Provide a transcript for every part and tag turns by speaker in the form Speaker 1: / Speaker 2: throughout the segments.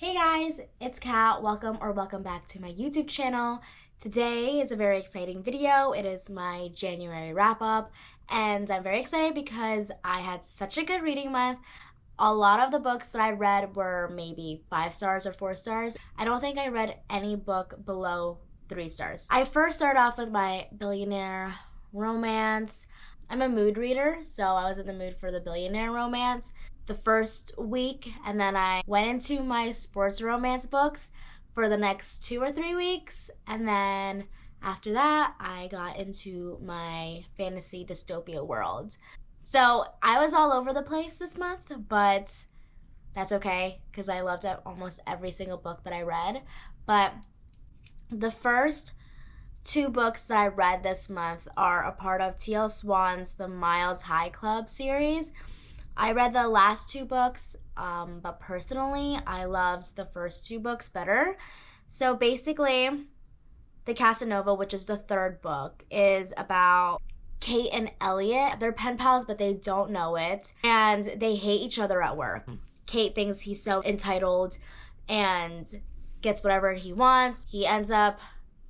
Speaker 1: Hey guys, it's Kat. Welcome back to my YouTube channel. Today is a very exciting video. It is my January wrap up, and I'm very excited because I had such a good reading month. A lot of the books that I read were maybe 5 stars or 4 stars. I don't think I read any book below 3 stars. I first started off with my billionaire romance. I'm a mood reader, so I was in the mood for the billionaire romance the first week, and then I went into my sports romance books for the next 2 or 3 weeks, and then after that I got into my fantasy dystopia world. So I was all over the place this month, but that's okay because I loved almost every single book that I read. But the first 2 books that I read this month are a part of T.L. Swan's The Miles High Club series. I read the last 2 books, but personally, I loved the first 2 books better. So basically, The Casanova, which is the 3rd book, is about Kate and Elliot. They're pen pals, but they don't know it, and they hate each other at work. Kate thinks he's so entitled and gets whatever he wants. He ends up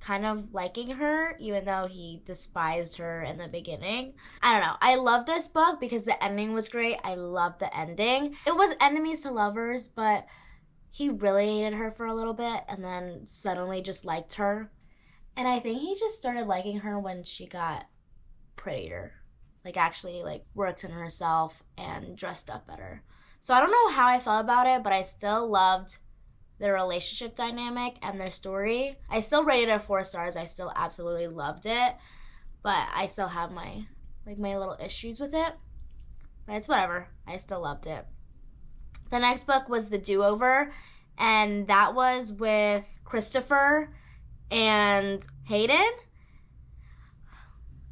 Speaker 1: kind of liking her, even though he despised her in the beginning. I don't know. I love this book because the ending was great. I love the ending. It was enemies to lovers, but he really hated her for a little bit and then suddenly just liked her. And I think he just started liking her when she got prettier. Actually worked on herself and dressed up better. So I don't know how I felt about it, but I still loved their relationship dynamic and their story. I still rated it 4 stars. I still absolutely loved it, but I still have my little issues with it. But it's whatever. I still loved it. The next book was The Do-Over, and that was with Christopher and Hayden.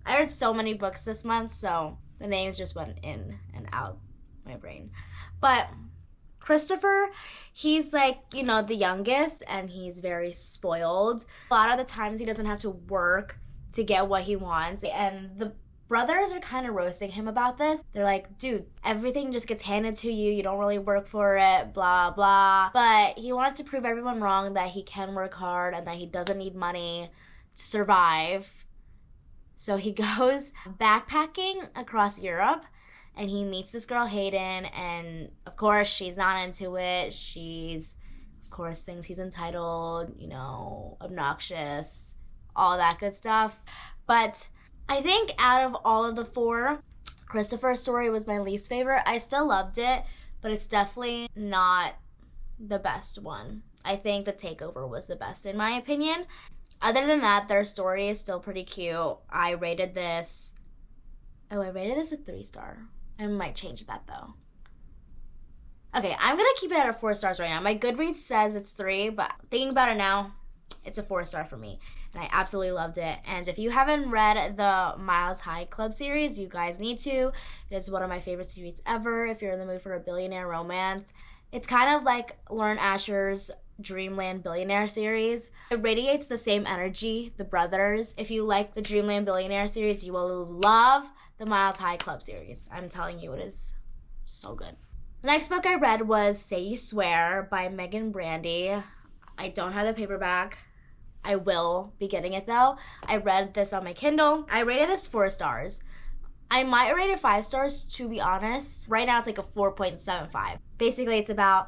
Speaker 1: I read so many books this month, so the names just went in and out my brain. But Christopher, he's the youngest, and he's very spoiled. A lot of the times he doesn't have to work to get what he wants, and the brothers are kind of roasting him about this. They're like, dude, everything just gets handed to you. You don't really work for it, blah, blah. But he wanted to prove everyone wrong that he can work hard and that he doesn't need money to survive. So he goes backpacking across Europe, and he meets this girl, Hayden, and of course, she's not into it. She's, of course, thinks he's entitled, obnoxious, all that good stuff. But I think out of all of the 4, Christopher's story was my least favorite. I still loved it, but it's definitely not the best one. I think The Takeover was the best, in my opinion. Other than that, their story is still pretty cute. I rated this a 3-star. I might change that though. Okay, I'm gonna keep it at a 4 stars right now. My Goodreads says it's 3, but thinking about it now, it's a 4-star for me. And I absolutely loved it. And if you haven't read the Miles High Club series, you guys need to. It is one of my favorite series ever if you're in the mood for a billionaire romance. It's kind of like Lauren Asher's Dreamland Billionaire series. It radiates the same energy, the brothers. If you like the Dreamland Billionaire series, you will love the Miles High Club series. I'm telling you, it is so good. The next book I read was Say You Swear by Megan Brandy. I don't have the paperback. I will be getting it though. I read this on my Kindle. I rated this 4 stars. I might rate it 5 stars, to be honest. Right now it's like a 4.75. Basically, it's about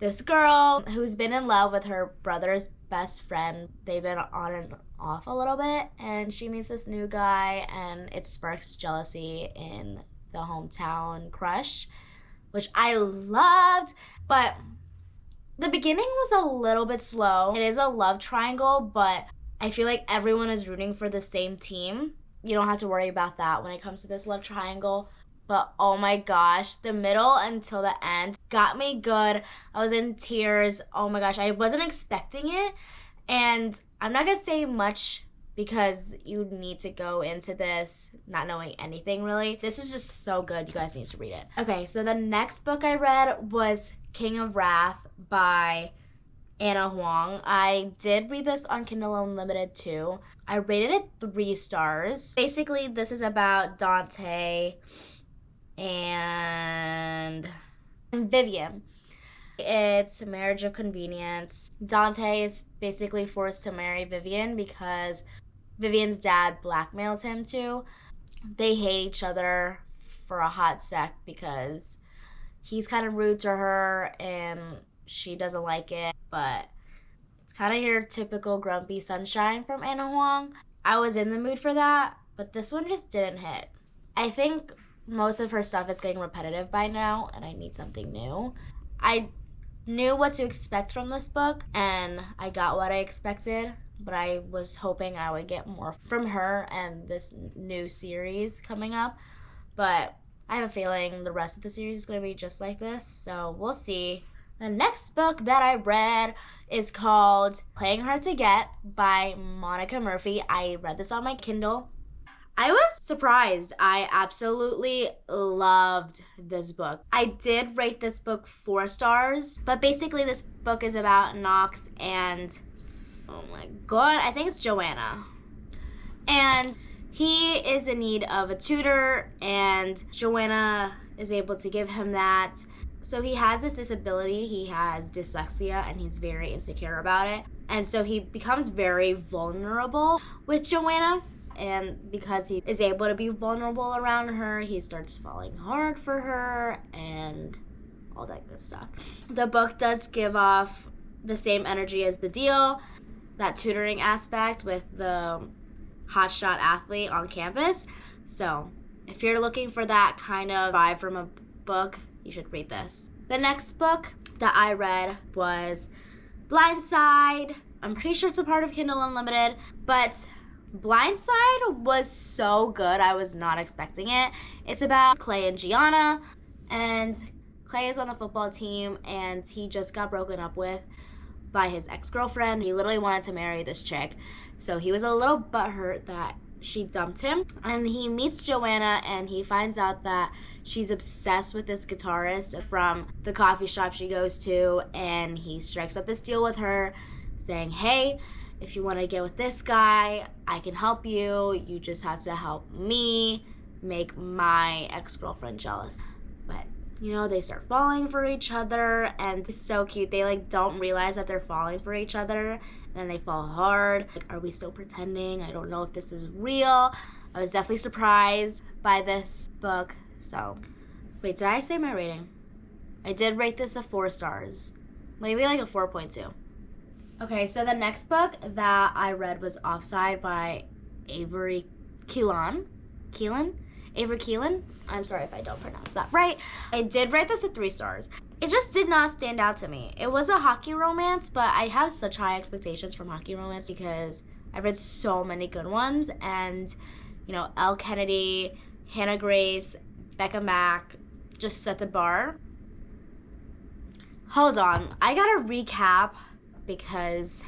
Speaker 1: this girl who's been in love with her brother's best friend. They've been on and off a little bit, and she meets this new guy, and it sparks jealousy in the hometown crush, which I loved. But the beginning was a little bit slow. It is a love triangle, but I feel like everyone is rooting for the same team. You don't have to worry about that when it comes to this love triangle. But oh my gosh, the middle until the end got me good. I was in tears. Oh my gosh, I wasn't expecting it. And I'm not going to say much because you need to go into this not knowing anything really. This is just so good. You guys need to read it. Okay, so the next book I read was King of Wrath by Anna Huang. I did read this on Kindle Unlimited too. I rated it 3 stars. Basically, this is about Dante and Vivian. It's a marriage of convenience. Dante is basically forced to marry Vivian because Vivian's dad blackmails him to. They hate each other for a hot sec because he's kind of rude to her and she doesn't like it, but it's kind of your typical grumpy sunshine from Ana Huang. I was in the mood for that, but this one just didn't hit. I think most of her stuff is getting repetitive by now, and I need something new. I knew what to expect from this book, and I got what I expected, but I was hoping I would get more from her and this new series coming up. But I have a feeling the rest of the series is going to be just like this, so we'll see. The next book that I read is called Playing Hard to Get by Monica Murphy. I read this on my Kindle. I was surprised. I absolutely loved this book. I did rate this book 4 stars, but basically this book is about Knox and, oh my god, I think it's Joanna. And he is in need of a tutor, and Joanna is able to give him that. So he has this disability, he has dyslexia, and he's very insecure about it. And so he becomes very vulnerable with Joanna. And because he is able to be vulnerable around her, he starts falling hard for her and all that good stuff. The book does give off the same energy as The Deal, that tutoring aspect with the hotshot athlete on campus. So if you're looking for that kind of vibe from a book, you should read this. The next book that I read was Blindside. I'm pretty sure it's a part of Kindle Unlimited, but Blindside was so good. I was not expecting it. It's about Clay and Gianna, and Clay is on the football team, and he just got broken up with by his ex-girlfriend. He literally wanted to marry this chick, so he was a little butthurt that she dumped him. And he meets Joanna, and he finds out that she's obsessed with this guitarist from the coffee shop she goes to, and he strikes up this deal with her saying, hey, if you want to get with this guy, I can help you. You just have to help me make my ex-girlfriend jealous. But, you know, they start falling for each other, and it's so cute. They, don't realize that they're falling for each other, and then they fall hard. Are we still pretending? I don't know if this is real. I was definitely surprised by this book. So, wait, did I say my rating? I did rate this a 4 stars. Maybe a 4.2. Okay, so the next book that I read was Offside by Avery Keelan. Avery Keelan? I'm sorry if I don't pronounce that right. I did rate this a 3 stars. It just did not stand out to me. It was a hockey romance, but I have such high expectations from hockey romance because I've read so many good ones. And, Elle Kennedy, Hannah Grace, Becca Mack just set the bar. Hold on. I gotta recap because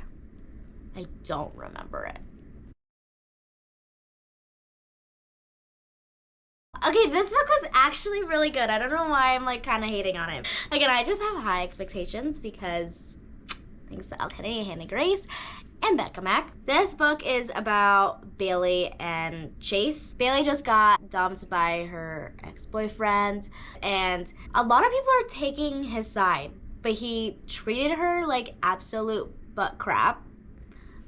Speaker 1: I don't remember it. Okay, this book was actually really good. I don't know why I'm kind of hating on it. Again, I just have high expectations because thanks to Elle Kennedy, Hannah Grace, and Becca Mack. This book is about Bailey and Chase. Bailey just got dumped by her ex-boyfriend, and a lot of people are taking his side. But he treated her like absolute butt crap.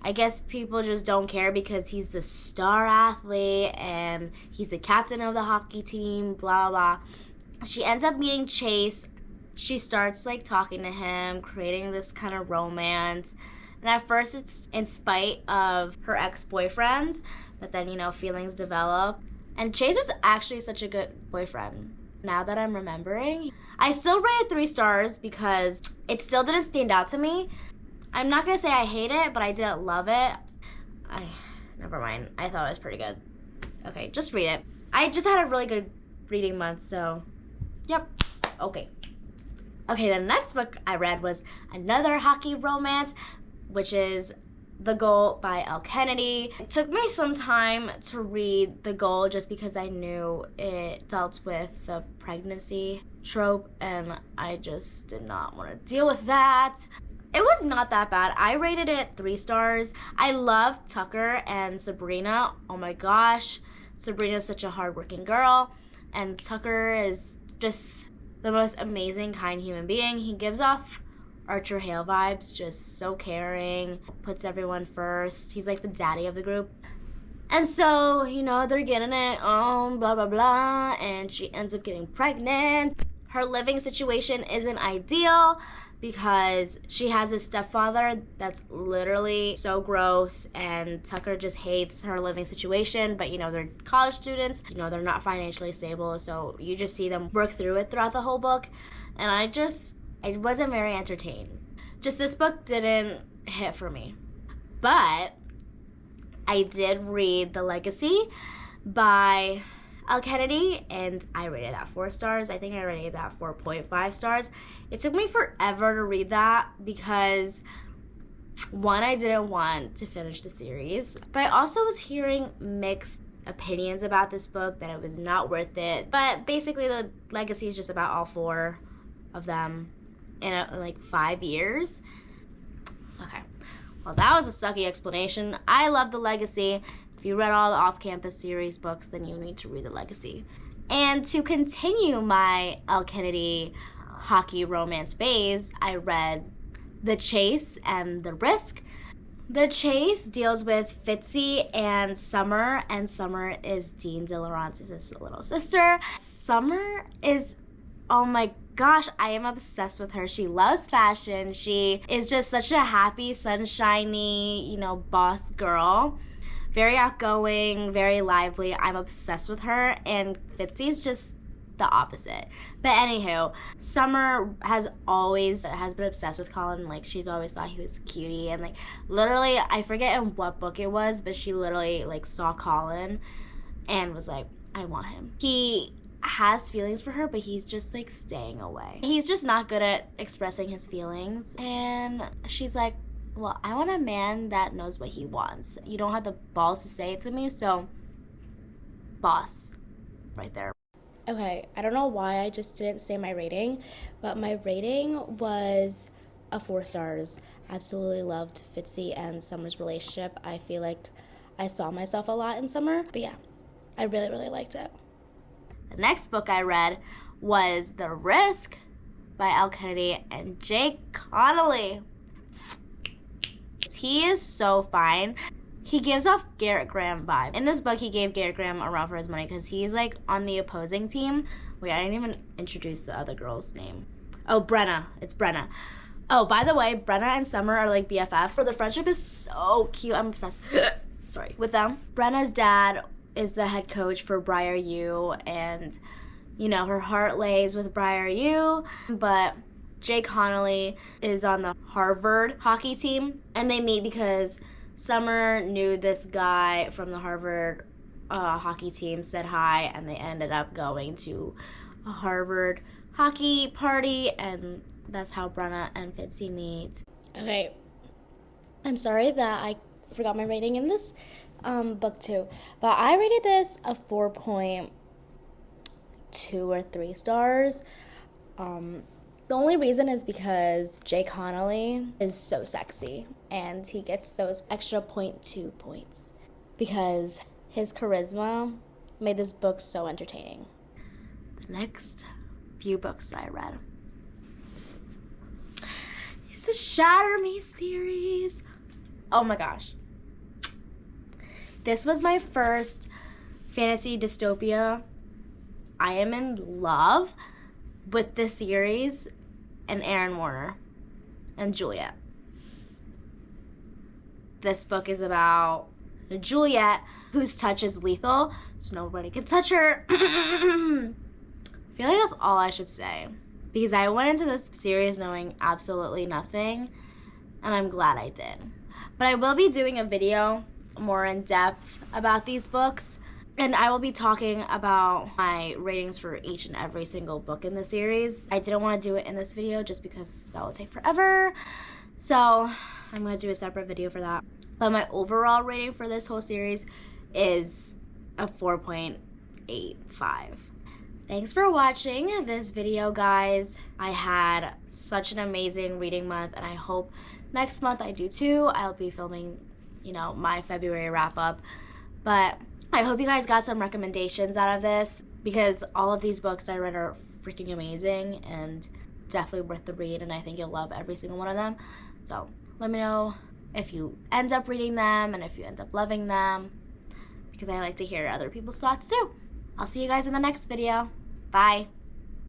Speaker 1: I guess people just don't care because he's the star athlete and he's the captain of the hockey team, blah, blah. She ends up meeting Chase. She starts talking to him, creating this kind of romance. And at first it's in spite of her ex-boyfriend, but then, feelings develop. And Chase was actually such a good boyfriend. Now that I'm remembering, I still rated 3 stars because it still didn't stand out to me. I'm not gonna say I hate it, but I didn't love it. Never mind. I thought it was pretty good. Okay, just read it. I just had a really good reading month, so yep. Okay, the next book I read was another hockey romance, which is The Goal by Elle Kennedy. It took me some time to read The Goal just because I knew it dealt with the pregnancy trope, and I just did not want to deal with that. It was not that bad. I rated it 3 stars. I love Tucker and Sabrina. Oh my gosh. Sabrina's such a hardworking girl, and Tucker is just the most amazing, kind human being. He gives off Archer Hale vibes, just so caring, puts everyone first. He's like the daddy of the group. And so, you know, they're getting it on, blah, blah, blah, and she ends up getting pregnant. Her living situation isn't ideal because she has a stepfather that's literally so gross, and Tucker just hates her living situation. But, you know, they're college students, you know, they're not financially stable, so you just see them work through it throughout the whole book. And I wasn't very entertained. Just this book didn't hit for me. But I did read The Legacy by Elle Kennedy, and I rated that 4 stars. I think I rated that 4.5 stars. It took me forever to read that because, one, I didn't want to finish the series, but I also was hearing mixed opinions about this book, that it was not worth it. But basically, The Legacy is just about all 4 of them in like 5 years. Okay. Well, that was a sucky explanation. I love The Legacy. If you read all the off-campus series books, then you need to read The Legacy. And to continue my Elle Kennedy hockey romance phase, I read The Chase and The Risk. The Chase deals with Fitzy and Summer is Dean DeLaurence's little sister. Summer is, oh my gosh, I am obsessed with her. She loves fashion. She is just such a happy, sunshiny, you know, boss girl. Very outgoing, very lively. I'm obsessed with her. And Fitzy's just the opposite. But anywho, Summer has been obsessed with Colin. Like, she's always thought he was cutie. And like, literally, I forget in what book it was, but she literally like saw Colin and was like, I want him. He has feelings for her, but he's just like staying away. He's just not good at expressing his feelings. And she's like, well, I want a man that knows what he wants. You don't have the balls to say it to me, so boss right there. Okay, I don't know why I just didn't say my rating, but my rating was a 4 stars. Absolutely loved Fitzy and Summer's relationship. I feel like I saw myself a lot in Summer, but yeah, I really, really liked it. The next book I read was The Risk by Elle Kennedy and Jake Connolly. He is so fine. He gives off Garrett Graham vibe. In this book, he gave Garrett Graham a run for his money because he's like on the opposing team. Wait, I didn't even introduce the other girl's name. Oh, Brenna. It's Brenna. Oh, by the way, Brenna and Summer are like BFFs. The friendship is so cute. I'm obsessed. Sorry. With them. Brenna's dad is the head coach for Briar U, and, you know, her heart lays with Briar U, but Jake Connolly is on the Harvard hockey team, and they meet because Summer knew this guy from the Harvard hockey team, said hi, and they ended up going to a Harvard hockey party, and that's how Brenna and Fitzy meet. Okay, I'm sorry that I forgot my rating in this book too, but I rated this a 4.2 or 3 stars. The only reason is because Jake Connolly is so sexy, and he gets those extra 0.2 points because his charisma made this book so entertaining. The next few books that I read is the Shatter Me series. Oh my gosh. This was my first fantasy dystopia. I am in love with this series and Aaron Warner and Juliet. This book is about Juliet, whose touch is lethal, so nobody can touch her. I feel like that's all I should say, because I went into this series knowing absolutely nothing, and I'm glad I did. But I will be doing a video more in depth about these books, and I will be talking about my ratings for each and every single book in the series. I didn't want to do it in this video just because that will take forever, so I'm going to do a separate video for that. But my overall rating for this whole series is a 4.85. Thanks for watching this video, guys. I had such an amazing reading month, and I hope next month I do too. I'll be filming, you know, my February wrap-up. But I hope you guys got some recommendations out of this, because all of these books I read are freaking amazing and definitely worth the read, and I think you'll love every single one of them. So let me know if you end up reading them and if you end up loving them, because I like to hear other people's thoughts too. I'll see you guys in the next video. Bye.